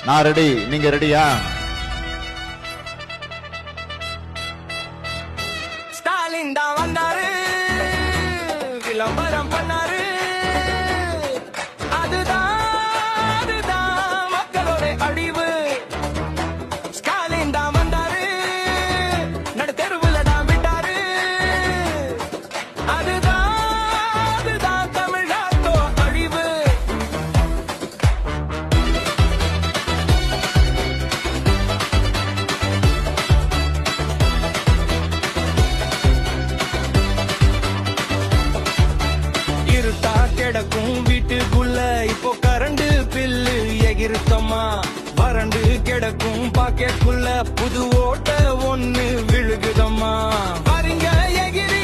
நான் ரெடி, நீங்க ரெடியா? ஸ்டாலின் தான் வந்தாரு, விளம்பரம் பண்ணாரு. அதுதான் மக்களோட அழிவு. ஸ்டாலின் தான் வந்தாரு, நடு தெருவுல தான் விட்டாரு. அதுதான் தமிழ்நாட்டோ அழிவு. இருட்டா கிடக்கும் வீட்டுக்குள்ள இப்போ கரண்ட் பில்லு எகிருத்தம்மா. வறண்டு கிடக்கும் பாக்கெட்டுக்குள்ள புது ஓட்ட ஒண்ணு விழுகுதம்மா. பாருங்க எகிரி